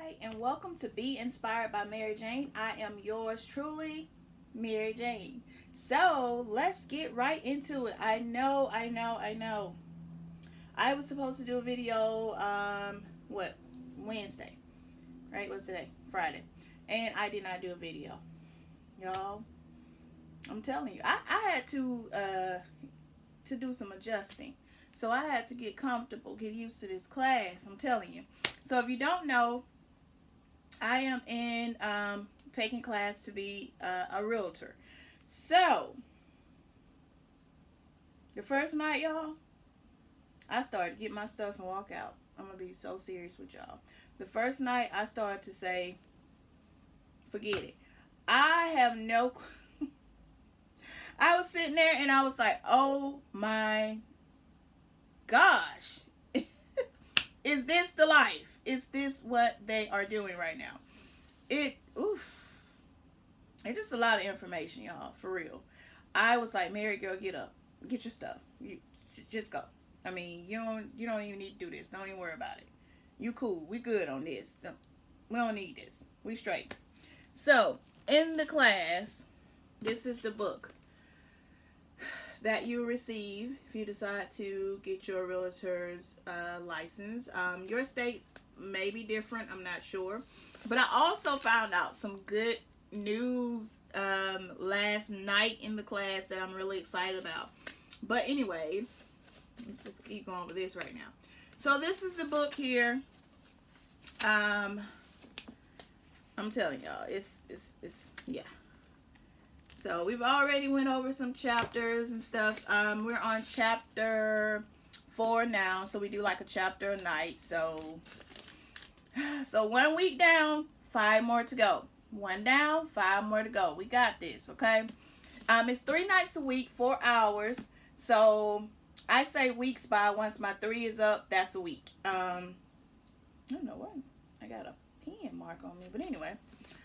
Hi, and welcome to Be Inspired by Mary Jane. I am yours truly, Mary Jane. So let's get right into it. I know. I was supposed to do a video, Wednesday, right? What's today? Friday. And I did not do a video. Y'all, I'm telling you, I had to do some adjusting. So I had to get comfortable, get used to this class. I'm telling you. So if you don't know, I am in taking class to be a realtor. So the first night, y'all, I started to get my stuff and walk out. I'm gonna be so serious with y'all. The first night, I started to say, forget it. I have no. I was sitting there and I was like, oh my gosh, is this the life? Is this what they are doing right now? It's just a lot of information, y'all, for real. I was like, Mary, girl, get up, get your stuff, you just go. I mean, you don't even need to do this. Don't even worry about it. You cool. We good on this. We don't need this. We straight. So in the class, this is the book that you receive if you decide to get your realtor's license. Your state may be different. I'm not sure. But I also found out some good news last night in the class that I'm really excited about. But anyway, let's just keep going with this right now. So this is the book here. I'm telling y'all, it's yeah. So we've already went over some chapters and stuff. We're on chapter 4 now, so we do like a chapter a night. So 1 week down, 5 more to go. 1 down, 5 more to go. We got this, okay? It's 3 nights a week, 4 hours. So I say weeks by once my 3 is up, that's a week. I don't know what. I got a pen mark on me, but anyway.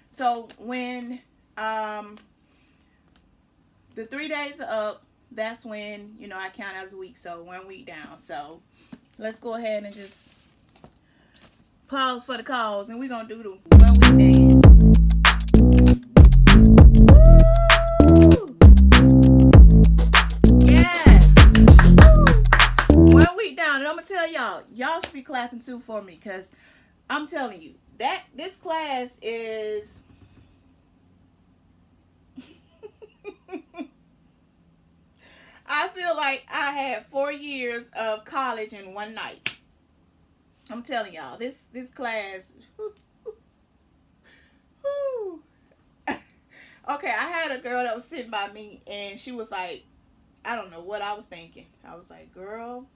So when the 3 days are up, that's when, I count as a week. So 1 week down. So let's go ahead and just pause for the cause, and we're going to do the 1 week dance. Woo! Yes. Woo! 1 week down. And I'm going to tell y'all should be clapping too for me, because I'm telling you, that this class is... I feel like I had 4 years of college in one night. I'm telling y'all, this class. Okay, I had a girl that was sitting by me, and she was like, I don't know what I was thinking. I was like, girl,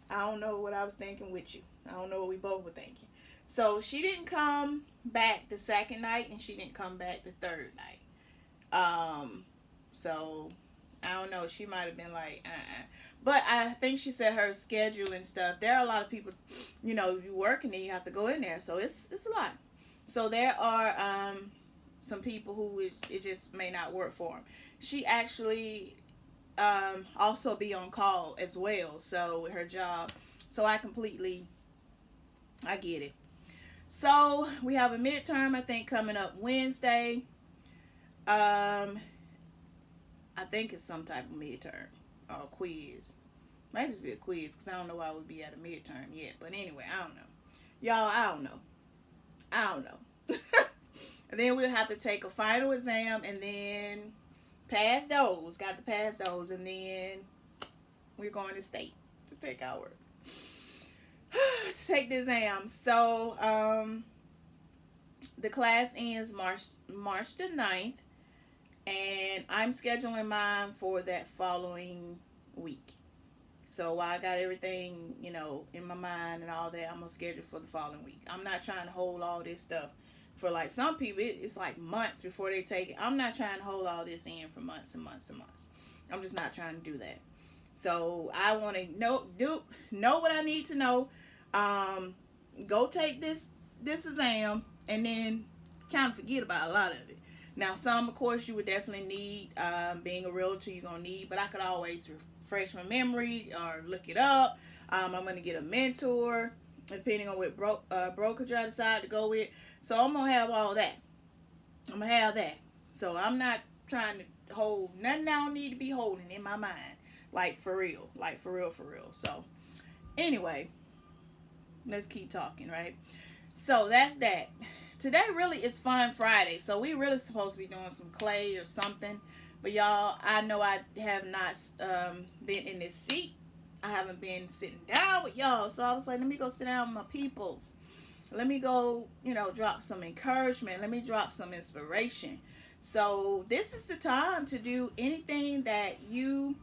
I don't know what I was thinking with you. I don't know what we both were thinking. So she didn't come back the second night, and she didn't come back the third night. So I don't know. She might have been like, But I think she said her schedule and stuff. There are a lot of people, you work and then you have to go in there. So it's a lot. So there are some people who it just may not work for them. She actually also be on call as well. So with her job. So I get it. So we have a midterm, I think, coming up Wednesday. I think it's some type of midterm or a quiz. Might just be a quiz, because I don't know why I would be at a midterm yet. But anyway, I don't know. Y'all, I don't know. And then we'll have to take a final exam and then pass those. Got to pass those. And then we're going to state to take our to take the exam. So the class ends March the 9th. And I'm scheduling mine for that following week. So while I got everything, in my mind and all that, I'm going to schedule for the following week. I'm not trying to hold all this stuff for, like, some people, it's like months before they take it. I'm not trying to hold all this in for months and months and months. I'm just not trying to do that. So I want to know what I need to know. Go take this exam and then kind of forget about a lot of it. Now, some, of course, you would definitely need, being a realtor, you're going to need, but I could always refresh my memory or look it up. I'm going to get a mentor depending on what brokerage I decide to go with. So I'm gonna have all that. I'm gonna have that. So I'm not trying to hold nothing I don't need to be holding in my mind. Like for real. Like for real, for real. So anyway, let's keep talking, right? So that's that. Today really is Fun Friday. So we really supposed to be doing some clay or something. But y'all, I know I have not been in this seat. I haven't been sitting down with y'all. So I was like, let me go sit down with my peoples. Let me go, drop some encouragement. Let me drop some inspiration. So this is the time to do anything that you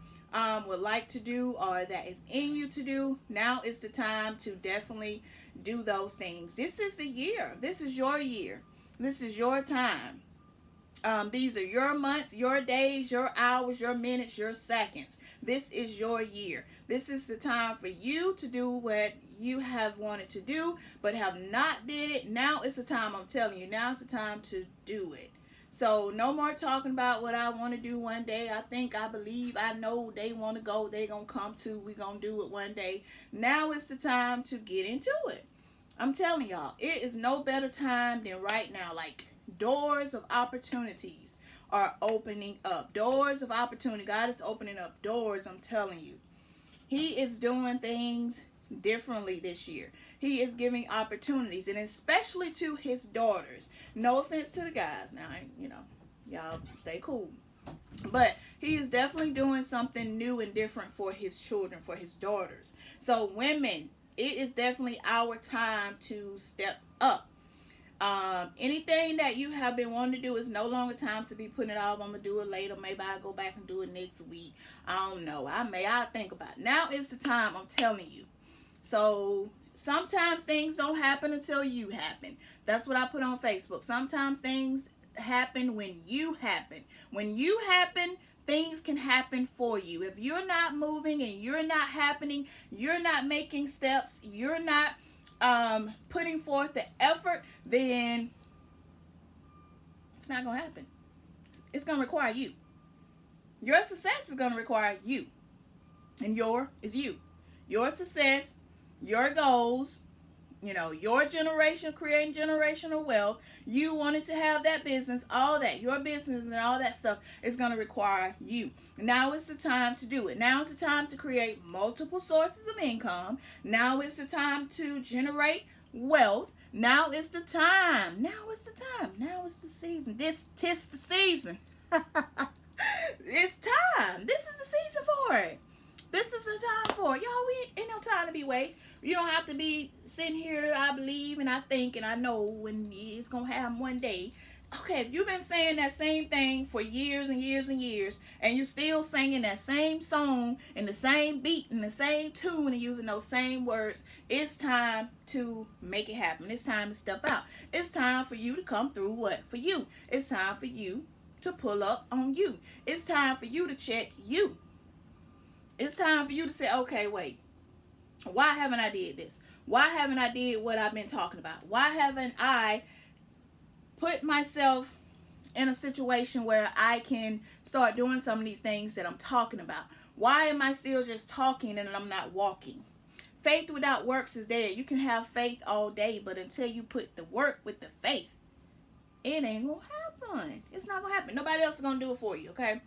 would like to do or that is in you to do. Now is the time to definitely do those things. This is the year. This is your year. This is your time. These are your months, your days, your hours, your minutes, your seconds. This is your year. This is the time for you to do what you have wanted to do, but have not did it. Now is the time. I'm telling you, now is the time to do it. So no more talking about what I want to do one day. I think, I believe, I know they want to go. They going to come to. We going to do it one day. Now is the time to get into it. I'm telling y'all, it is no better time than right now. Like, doors of opportunities are opening up. Doors of opportunity. God is opening up doors, I'm telling you. He is doing things differently this year. He is giving opportunities, and especially to his daughters. No offense to the guys. Now, y'all stay cool. But he is definitely doing something new and different for his children, for his daughters. So women, it is definitely our time to step up. Anything that you have been wanting to do is no longer time to be putting it off. I'm gonna do it later. Maybe I'll go back and do it next week. I don't know. I'll think about it. Now is the time, I'm telling you. So sometimes things don't happen until you happen. That's what I put on Facebook. Sometimes things happen when you happen. When you happen, things can happen for you. If you're not moving and you're not happening, you're not making steps, you're not putting forth the effort, then it's not gonna happen. It's gonna require you. Your success is gonna require you, and your success, your goals, your generation, creating generational wealth. You wanted to have that business, all that, your business and all that stuff is going to require you. Now is the time to do it. Now is the time to create multiple sources of income. Now is the time to generate wealth. Now is the time. Now is the time. Now is the season. Tis the season. It's time. This is the season for it. This is the time for it. Y'all, we ain't no time to be waiting. You don't have to be sitting here, I believe and I think and I know when it's going to happen one day. Okay, if you've been saying that same thing for years and years and years, and you're still singing that same song and the same beat and the same tune and using those same words, it's time to make it happen. It's time to step out. It's time for you to come through what? For you. It's time for you to pull up on you. It's time for you to check you. It's time for you to say, okay, wait. Why haven't I did this? Why haven't I did what I've been talking about? Why haven't I put myself in a situation where I can start doing some of these things that I'm talking about? Why am I still just talking and I'm not walking? Faith without works is dead. You can have faith all day, but until you put the work with the faith, it ain't gonna happen. It's not gonna happen. Nobody else is gonna do it for you, okay?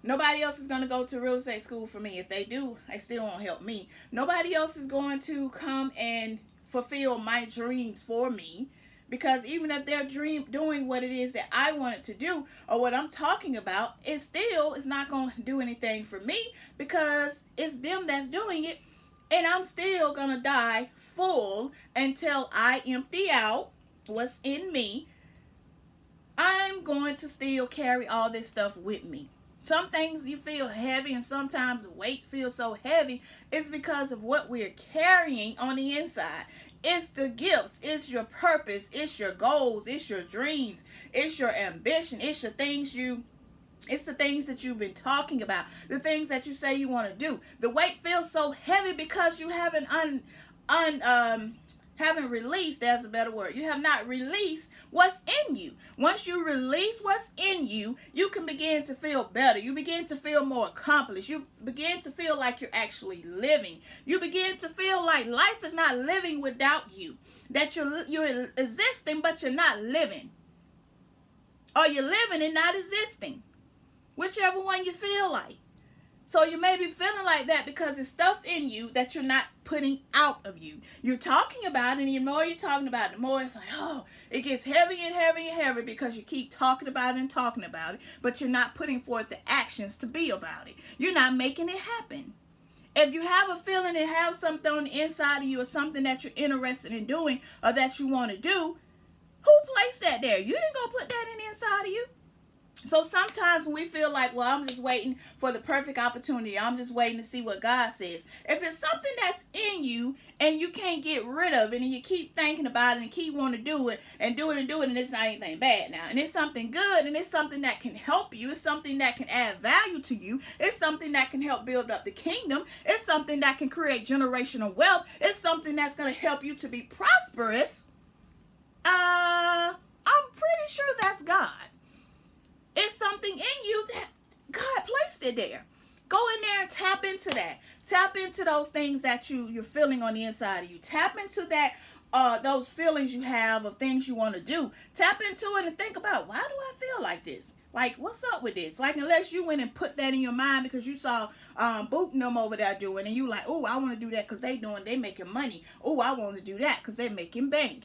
Nobody else is going to go to real estate school for me. If they do, they still won't help me. Nobody else is going to come and fulfill my dreams for me. Because even if they're doing what it is that I wanted to do or what I'm talking about, it still is not going to do anything for me because it's them that's doing it. And I'm still going to die full until I empty out what's in me. I'm going to still carry all this stuff with me. Some things you feel heavy and sometimes weight feels so heavy. It's because of what we're carrying on the inside. It's the gifts. It's your purpose. It's your goals. It's your dreams. It's your ambition. It's the things that you've been talking about. The things that you say you want to do. The weight feels so heavy because you haven't Haven't released, there's a better word. You have not released what's in you. Once you release what's in you, you can begin to feel better. You begin to feel more accomplished. You begin to feel like you're actually living. You begin to feel like life is not living without you. That you're existing, but you're not living. Or you're living and not existing. Whichever one you feel like. So you may be feeling like that because it's stuff in you that you're not putting out of you. You're talking about it, and the more you're talking about it, the more it's like, oh, it gets heavy and heavy and heavy because you keep talking about it and talking about it, but you're not putting forth the actions to be about it. You're not making it happen. If you have a feeling and have something on the inside of you or something that you're interested in doing or that you want to do, who placed that there? You didn't go put that in the inside of you. So sometimes when we feel like, well, I'm just waiting for the perfect opportunity. I'm just waiting to see what God says. If it's something that's in you and you can't get rid of it and you keep thinking about it and keep wanting to do it and do it and do it, and it's not anything bad now. And it's something good, and it's something that can help you. It's something that can add value to you. It's something that can help build up the kingdom. It's something that can create generational wealth. It's something that's going to help you to be prosperous. I'm pretty sure that's God. It's something in you that God placed it there. Go in there and tap into that. Tap into those things that you're feeling on the inside of you. Tap into that, those feelings you have of things you want to do. Tap into it and think about, why do I feel like this? Like, what's up with this? Like, unless you went and put that in your mind because you saw Boot and them over there doing, and you like, oh, I want to do that because they making money. Oh, I want to do that because they making bank.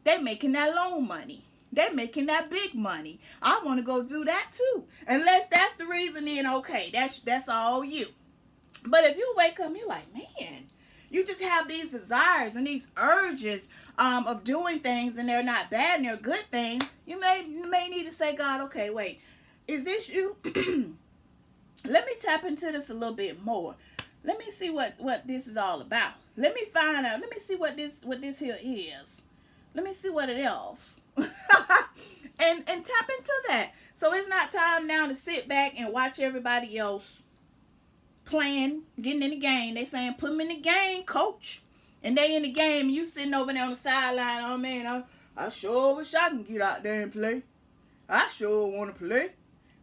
They making that loan money. They're making that big money. I want to go do that too. Unless that's the reason, then okay, that's all you. But if you wake up, you're like, man, you just have these desires and these urges of doing things, and they're not bad and they're good things. You may need to say, God, okay, wait, is this you? Let me tap into this a little bit more. Let me see what this is all about. Let me find out. Let me see what this here is. Let me see what it is. and tap into that. So it's not time now to sit back and watch everybody else playing, getting in the game. They saying, put them in the game, coach. And they in the game, and you sitting over there on the sideline. Oh man, I sure wish I can get out there and play. I sure want to play.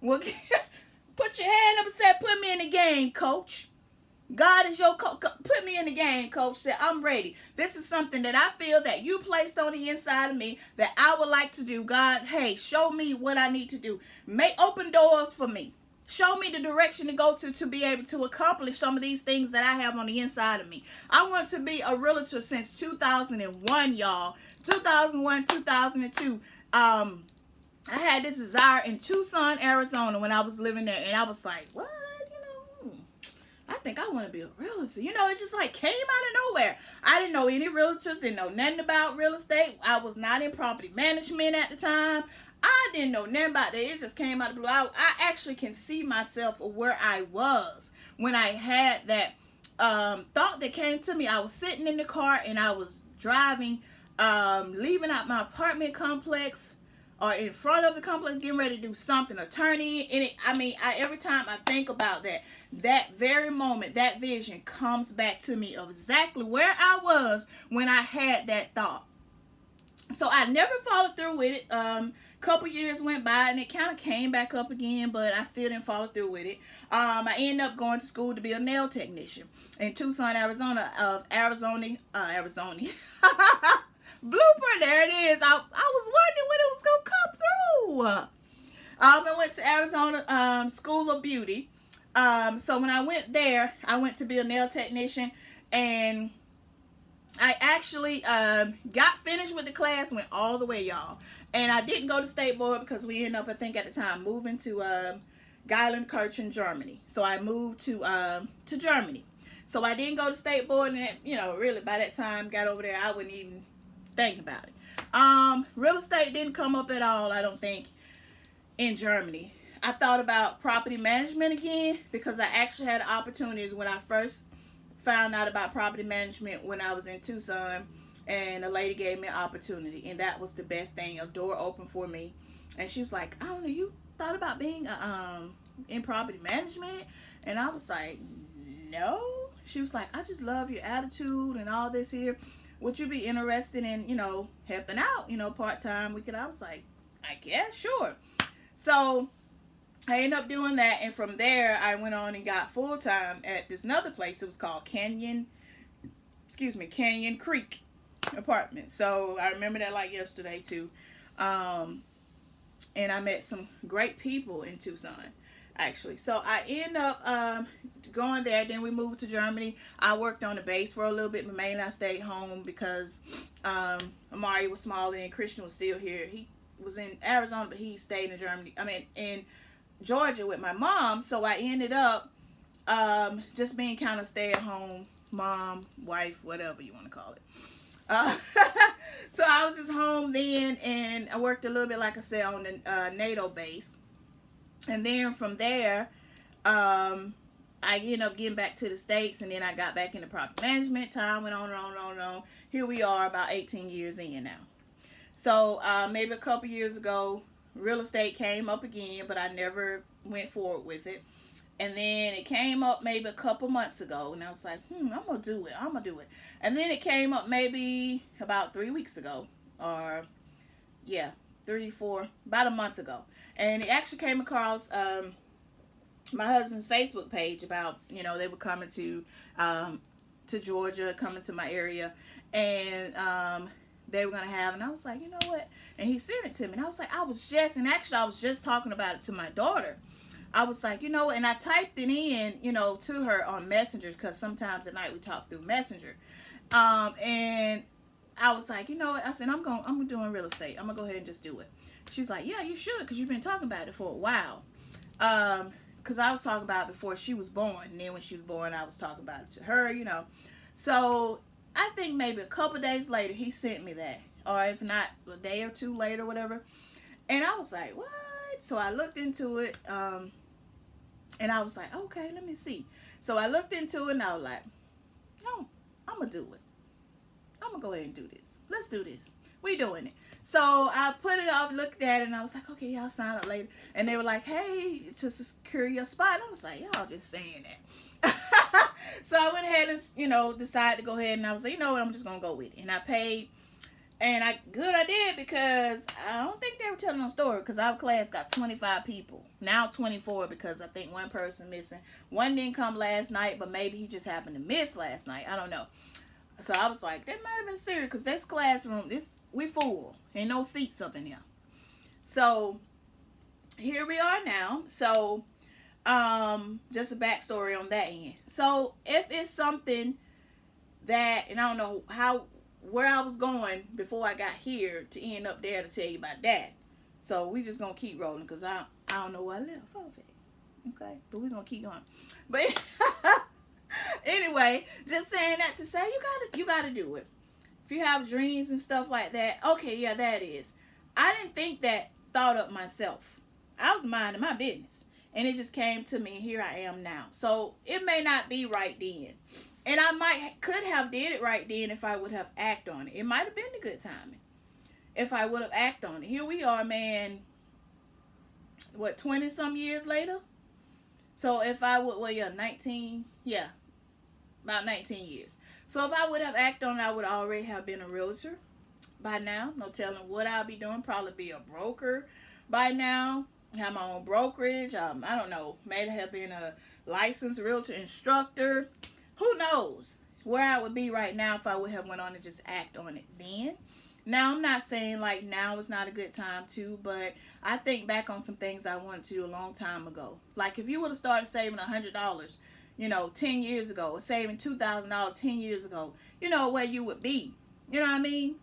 Well, put your hand up and say, put me in the game, coach. God is your coach. Put me in the game, coach. Say, I'm ready. This is something that I feel that you placed on the inside of me that I would like to do. God, hey, show me what I need to do. Open doors for me. Show me the direction to go to be able to accomplish some of these things that I have on the inside of me. I want to be a realtor since 2001, y'all. 2001, 2002. I had this desire in Tucson, Arizona when I was living there. And I was like, what? I think I want to be a realtor. It just like came out of nowhere. I didn't know any realtors, didn't know nothing about real estate. I was not in property management at the time. I didn't know nothing about that. It just came out of the blue. I actually can see myself where I was when I had that thought that came to me. I was sitting in the car and I was driving, leaving out my apartment complex or in front of the complex, getting ready to do something or turning in it. Every time I think about that very moment, that vision comes back to me of exactly where I was when I had that thought. So I never followed through with it. Couple years went by and it kind of came back up again, but I still didn't follow through with it. I ended up going to school to be a nail technician in Tucson, Arizona. Arizona. Blooper, there it is. I was wondering when it was gonna come through. I went to Arizona School of Beauty. So when I went there, I went to be a nail technician, and I actually got finished with the class, went all the way, y'all. And I didn't go to state board because we ended up, I think at the time, moving to Geilenkirchen, Germany. So I moved to Germany. So I didn't go to state board, and really by that time, got over there, I wouldn't even think about it. Real estate didn't come up at all, I don't think, in Germany. I thought about property management again because I actually had opportunities when I first found out about property management when I was in Tucson, and a lady gave me an opportunity, and that was the best thing. A door opened for me, and she was like, I don't know, you thought about being in property management? And I was like, no. She was like, I just love your attitude and all this here. would you be interested in, helping out, part-time? I was like, I guess, sure. So I ended up doing that, and from there I went on and got full-time at this another place. It was called Canyon Creek Apartment. So I remember that like yesterday too. And I met some great people in Tucson, actually. So I ended up going there. Then we moved to Germany. I worked on the base for a little bit, but mainly I stayed home because Amari was smaller and Christian was still here. He was in Arizona, but he stayed in Germany. In Georgia with my mom. So I ended up just being kind of stay-at-home mom, wife, whatever you want to call it. So I was just home then, and I worked a little bit, like I said, on the NATO base. And then from there, I ended up getting back to the States, and then I got back into property management. Time went on and on and on and on. Here we are about 18 years in now. So maybe a couple years ago, real estate came up again, but I never went forward with it. And then it came up maybe a couple months ago, and I was like, I'm going to do it. And then it came up maybe about 3 weeks ago, or, 3, 4, about a month ago. And it actually came across my husband's Facebook page about, they were coming to Georgia, coming to my area, and they were going to have, and I was like, you know what? And he sent it to me, and I was like, I was just talking about it to my daughter. I was like, and I typed it in, to her on Messenger, because sometimes at night we talk through Messenger. And I was like, what? I said, I'm doing real estate. I'm going to go ahead and just do it. She's like, yeah, you should, because you've been talking about it for a while. Because I was talking about it before she was born. And then when she was born, I was talking about it to her, So I think maybe a couple days later, he sent me that. Or if not, a day or two later, whatever. And I was like, what? So I looked into it. And I was like, okay, let me see. So I looked into it, and I was like, no, I'm going to do it. I'm going to go ahead and do this. Let's do this. We doing it. So I put it up, looked at it, and I was like, okay, y'all sign up later. And they were like, hey, to secure your spot. And I was like, y'all just saying that. So I went ahead and, decided to go ahead, and I was like, you know what, I'm just going to go with it. And I paid. And I did, because I don't think they were telling no story, because our class got 25 people. Now 24, because I think one person missing. One didn't come last night, but maybe he just happened to miss last night. I don't know. So I was like, that might have been serious, because this classroom, we full. Ain't no seats up in here. So here we are now. So just a backstory on that end. So if it's something that, and I don't know where I was going before I got here to end up there to tell you about that. So we just gonna keep rolling, because I don't know where I left off at. Okay, but we're gonna keep going. But anyway, just saying that to say you gotta do it. If you have dreams and stuff like that, okay, yeah, that is. I didn't think that thought up myself. I was minding my business, and it just came to me, and here I am now. So it may not be right then. And I could have did it right then if I would have acted on it. It might have been a good timing if I would have acted on it. Here we are, man, 20 some years later? So if I would, 19? Yeah, about 19 years. So if I would have acted on it, I would already have been a realtor by now. No telling what I'll be doing. Probably be a broker by now. Have my own brokerage. I don't know. May have been a licensed realtor instructor. Who knows where I would be right now if I would have went on and just act on it then. Now, I'm not saying like now is not a good time too, but I think back on some things I wanted to do a long time ago. Like if you would have started saving $100, 10 years ago, or saving $2,000 10 years ago, where you would be. You know what I mean?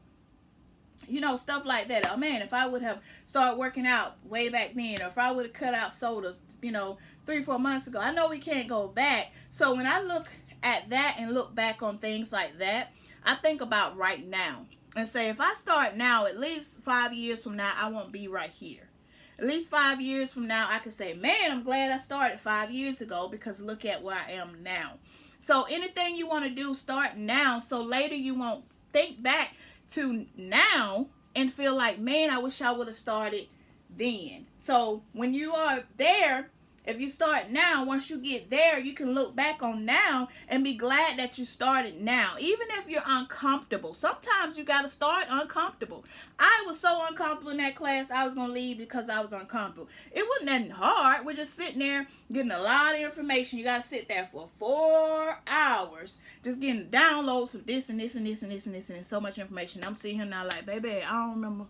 Stuff like that. Oh man, if I would have started working out way back then, or if I would have cut out sodas, 3-4 months ago. I know we can't go back. So when I look at that and look back on things like that, I think about right now and say, if I start now, at least 5 years from now, I won't be right here. At least 5 years from now, I can say, man, I'm glad I started 5 years ago, because look at where I am now. So anything you want to do, start now, so later you won't think back to now and feel like, man, I wish I would have started then. So when you are there, If you start now, once you get there, you can look back on now and be glad that you started now. Even if you're uncomfortable. Sometimes you got to start uncomfortable. I was so uncomfortable in that class, I was going to leave because I was uncomfortable. It wasn't that hard. We're just sitting there getting a lot of information. You got to sit there for 4 hours just getting downloads of this and this and this and this and this and so much information. I'm sitting here now like, baby, I don't remember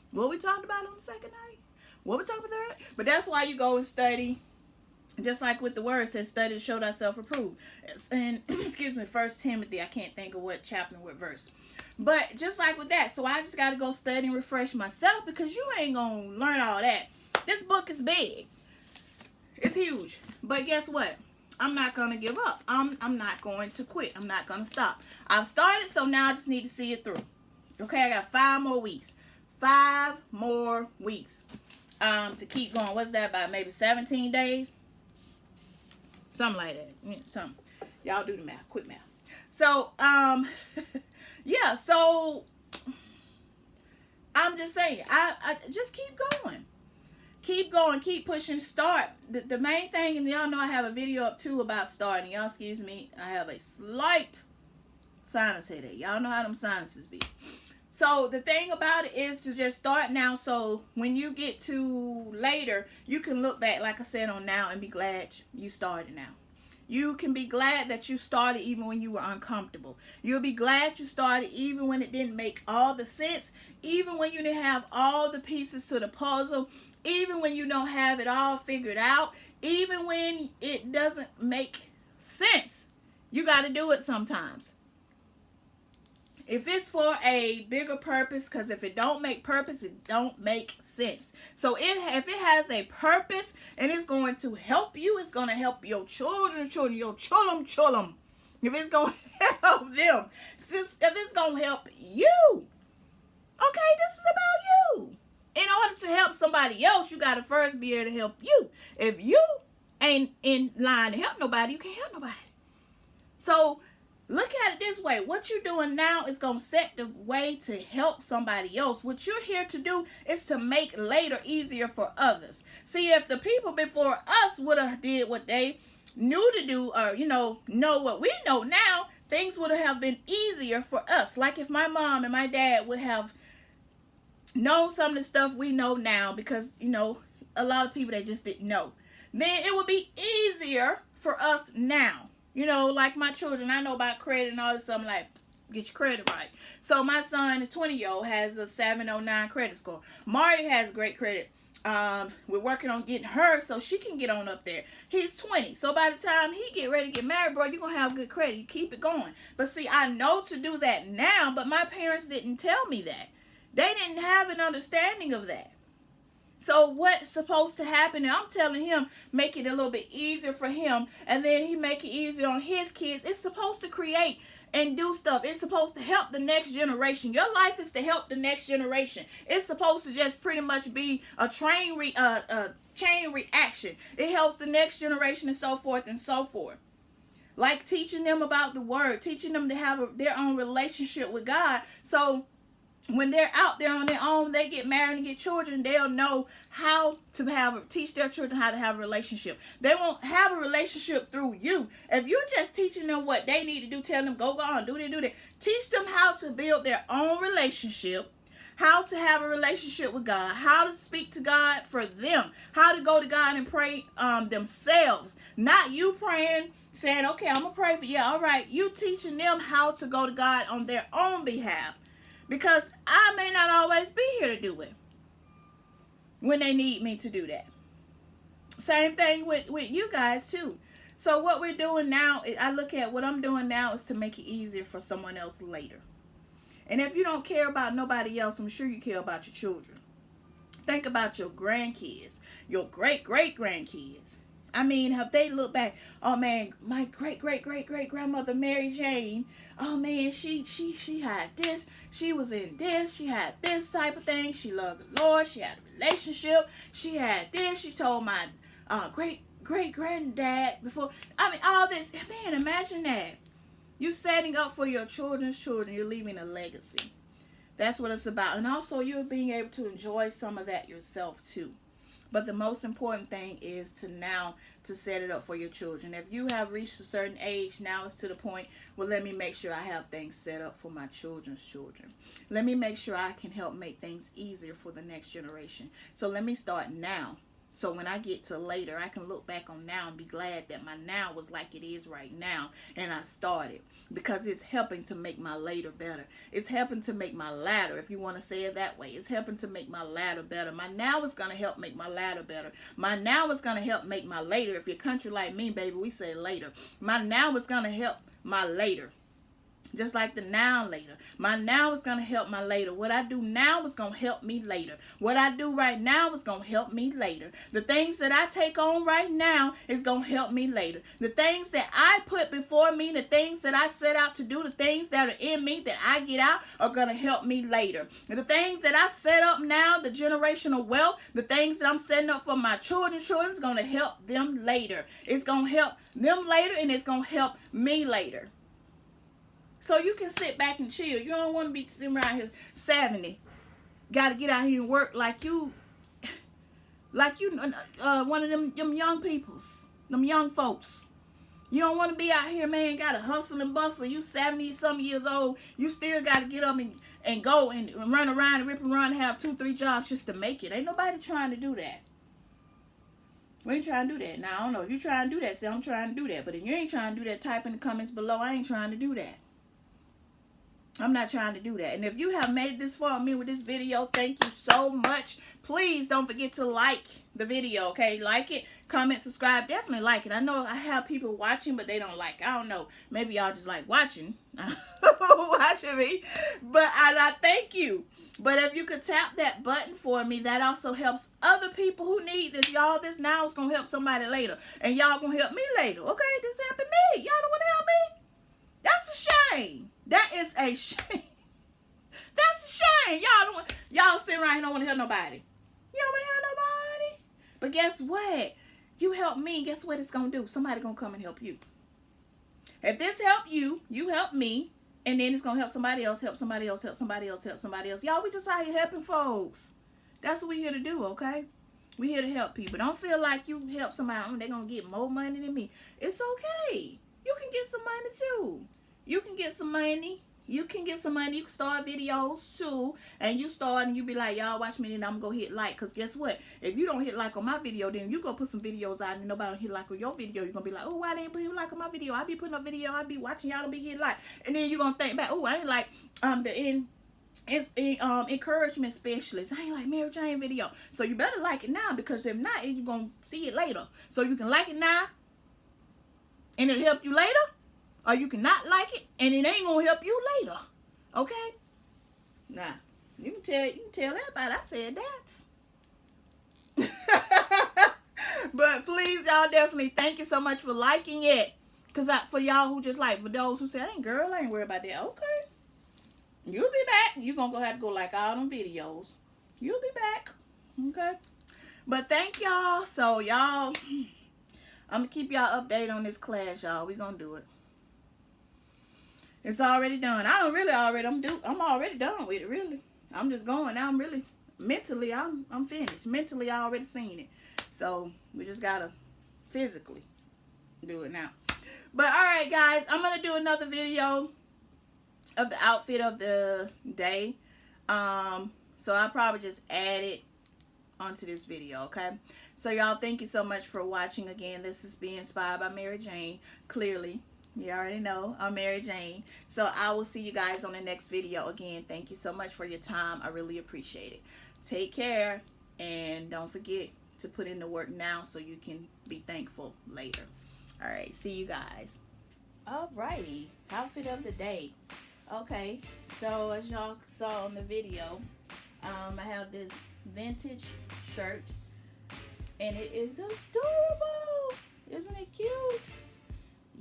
what we talked about on the second night. What we talking about there? But that's why you go and study. Just like with the word, it says study to show thyself approved. And excuse me, 1 Timothy, I can't think of what chapter, what verse. But just like with that, so I just got to go study and refresh myself, because you ain't going to learn all that. This book is big. It's huge. But guess what? I'm not going to give up. I'm not going to quit. I'm not going to stop. I've started, so now I just need to see it through. Okay, I got 5 more weeks. 5 more weeks to keep going. What's that, about maybe 17 days? Something like that. Yeah, something. Y'all do the math. Quick math. So, yeah, so I'm just saying, I just keep going. Keep going. Keep pushing. Start. The main thing, and y'all know I have a video up too about starting. Y'all excuse me. I have a slight sinus headache. Y'all know how them sinuses be. So the thing about it is to just start now, so when you get to later, you can look back, like I said, on now and be glad you started now. You can be glad that you started even when you were uncomfortable. You'll be glad you started even when it didn't make all the sense, even when you didn't have all the pieces to the puzzle, even when you don't have it all figured out, even when it doesn't make sense. You got to do it sometimes. If it's for a bigger purpose, because if it don't make purpose, it don't make sense. So if it has a purpose and it's going to help you, it's going to help your children, your chulum. If it's going to help them, if it's going to help you, okay, this is about you. In order to help somebody else, you got to first be able to help you. If you ain't in line to help nobody, you can't help nobody. So look at it this way. What you're doing now is going to set the way to help somebody else. What you're here to do is to make later easier for others. See, if the people before us would have did what they knew to do, or, know what we know now, things would have been easier for us. Like if my mom and my dad would have known some of the stuff we know now, because, a lot of people, they just didn't know. Then it would be easier for us now. Like my children, I know about credit and all this stuff. I'm like, get your credit right. So my son, the 20-year-old, has a 709 credit score. Mari has great credit. We're working on getting her so she can get on up there. He's 20. So by the time he get ready to get married, bro, you're going to have good credit. You keep it going. But see, I know to do that now, but my parents didn't tell me that. They didn't have an understanding of that. So what's supposed to happen, and I'm telling him, make it a little bit easier for him, and then he make it easier on his kids. It's supposed to create and do stuff. It's supposed to help the next generation. Your life is to help the next generation. It's supposed to just pretty much be a chain reaction. It helps the next generation and so forth and so forth. Like teaching them about the word, teaching them to have their own relationship with God. So when they're out there on their own, they get married and get children, they'll know how to teach their children how to have a relationship. They won't have a relationship through you. If you're just teaching them what they need to do, tell them, go on, do that. Teach them how to build their own relationship, how to have a relationship with God, how to speak to God for them, how to go to God and pray themselves. Not you praying, saying, okay, I'm going to pray for you. All right, you teaching them how to go to God on their own behalf. Because I may not always be here to do it when they need me to do that. Same thing with you guys too. So what we're doing now, I look at what I'm doing now is to make it easier for someone else later. And if you don't care about nobody else, I'm sure you care about your children. Think about your grandkids, your great-great-grandkids. I mean, have they looked back, oh man, my great-great-great-great-grandmother Mary Jane, oh man, she had this, she was in this, she had this type of thing, she loved the Lord, she had a relationship, she had this, she told my great-great-granddad before, I mean, all this, man, imagine that. You setting up for your children's children, you're leaving a legacy. That's what it's about. And also you're being able to enjoy some of that yourself too. But the most important thing is to now to set it up for your children. If you have reached a certain age, now it's to the point, well, let me make sure I have things set up for my children's children. Let me make sure I can help make things easier for the next generation. So let me start now. So when I get to later, I can look back on now and be glad that my now was like it is right now. And I started, because it's helping to make my later better. It's helping to make my latter, if you want to say it that way. It's helping to make my latter better. My now is going to help make my latter better. My now is going to help make my later. If you're country like me, baby, we say later. My now is going to help my later. Just like the now later. My now is going to help my later. What I do now is going to help me later. What I do right now is going to help me later. The things that I take on right now is going to help me later. The things that I put before me, the things that I set out to do, the things that are in me that I get out are going to help me later. The things that I set up now, the generational wealth, the things that I'm setting up for my children is going to help them later. It's going to help them later, and it's going to help me later. So you can sit back and chill. You don't want to be sitting around here 70. Got to get out here and work like you one of them young peoples, them young folks. You don't want to be out here, man, got to hustle and bustle. You 70 some years old. You still got to get up and go and run around and rip and run, have 2-3 jobs just to make it. Ain't nobody trying to do that. We ain't trying to do that. Now, I don't know. If you trying to do that, say I'm trying to do that. But if you ain't trying to do that, type in the comments below. I ain't trying to do that. I'm not trying to do that. And if you have made this far with me with this video, thank you so much. Please don't forget to like the video, okay? Like it, comment, subscribe. Definitely like it. I know I have people watching, but they don't like. I don't know. Maybe y'all just like watching. Watching me. But I thank you. But if you could tap that button for me, that also helps other people who need this. Y'all, this now is going to help somebody later. And y'all going to help me later, okay? This helping me. Y'all don't want to help me? That's a shame. That is a shame. That's a shame. Y'all sitting around here don't want to help nobody. You don't want to help nobody. But guess what? You help me. Guess what it's going to do? Somebody going to come and help you. If this help you, you help me. And then it's going to help somebody else, help somebody else, help somebody else, help somebody else. Y'all, we just out here helping folks. That's what we here to do, okay? We here to help people. Don't feel like you help somebody, they're going to get more money than me. It's okay. You can get some money too. You can get some money. You can get some money. You can start videos too. And you start and you be like, y'all watch me and I'm going to hit like. Because guess what? If you don't hit like on my video, then you go put some videos out and nobody don't hit like on your video. You're going to be like, oh, why they ain't put like on my video? I be putting up video. I be watching y'all don't be hitting like. And then you're going to think back, oh, I ain't like encouragement specialist. I ain't like Mary Jane video. So you better like it now, because if not, you're going to see it later. So you can like it now and it'll help you later. Or you can not like it, and it ain't gonna help you later. Okay? Nah, you can tell everybody I said that. But please, y'all, definitely thank you so much for liking it. Cause for y'all who just like, for those who say, "Hey, girl, I ain't worried about that." Okay, you'll be back. You gonna have to go like all them videos. You'll be back. Okay. But thank y'all. So y'all, I'm gonna keep y'all updated on this class, y'all. We gonna do it. It's already done. I'm already done with it, really. I'm just going. Now I'm really, mentally, I'm finished. Mentally, I already seen it. So, we just gotta physically do it now. But, alright, guys. I'm gonna do another video of the outfit of the day. So, I'll probably just add it onto this video, okay? So, y'all, thank you so much for watching again. This is Be Inspired by Mary Jane. Clearly. You already know I'm Mary Jane. So I will see you guys on the next video. Again, thank you so much for your time. I really appreciate it. Take care. And don't forget to put in the work now so you can be thankful later. All right. See you guys. Alrighty. Outfit of the day. Okay. So as y'all saw on the video, I have this vintage shirt. And it is adorable. Isn't it cute?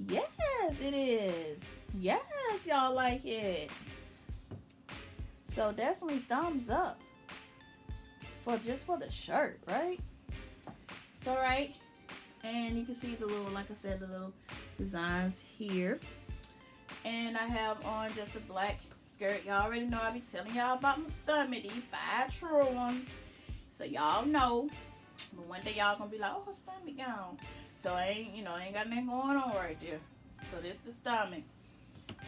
Yes, it is. Yes, y'all like it. So definitely thumbs up for the shirt, right? It's all right. And you can see the little, like I said, the little designs here. And I have on just a black skirt. Y'all already know I be telling y'all about my stomach. These 5 true ones. So y'all know. But one day y'all gonna be like, oh, her stomach gone. So I ain't, I ain't got nothing going on right there. So this the stomach.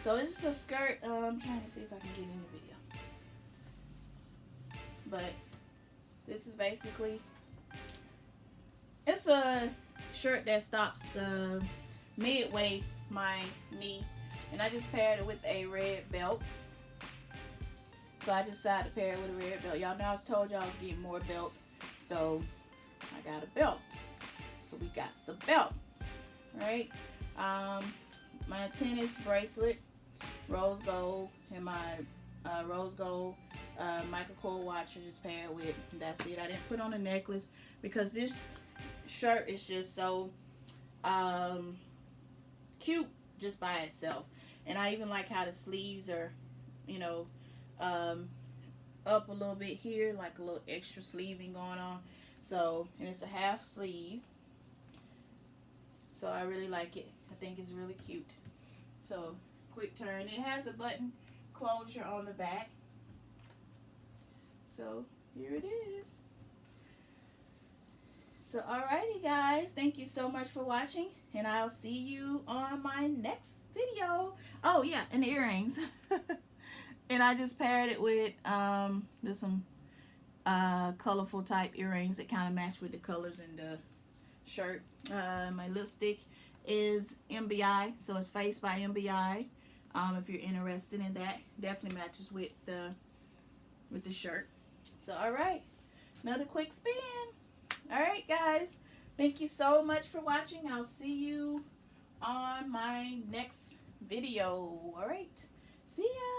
So it's just a skirt. I'm trying to see if I can get in the video. But this is basically, it's a shirt that stops midway my knee. And I just paired it with a red belt. So I decided to pair it with a red belt. Y'all know I was told y'all I was getting more belts. So I got a belt. So we got some belt. Right? My tennis bracelet, rose gold, and my rose gold Michael Kors watch I just paired with. That's it. I didn't put on a necklace because this shirt is just so cute just by itself. And I even like how the sleeves are, up a little bit here, like a little extra sleeving going on. So, and it's a half sleeve. So I really like it. I think it's really cute. So, quick turn. It has a button closure on the back. So, here it is. So, alrighty guys. Thank you so much for watching. And I'll see you on my next video. Oh, yeah. And the earrings. And I just paired it with there's some colorful type earrings that kind of match with the colors in the shirt. My lipstick is MBI, so it's Face by MBI. If you're interested in that, definitely matches with the shirt. So all right, another quick spin. All right, guys, thank you so much for watching. I'll see you on my next video. All right, see ya.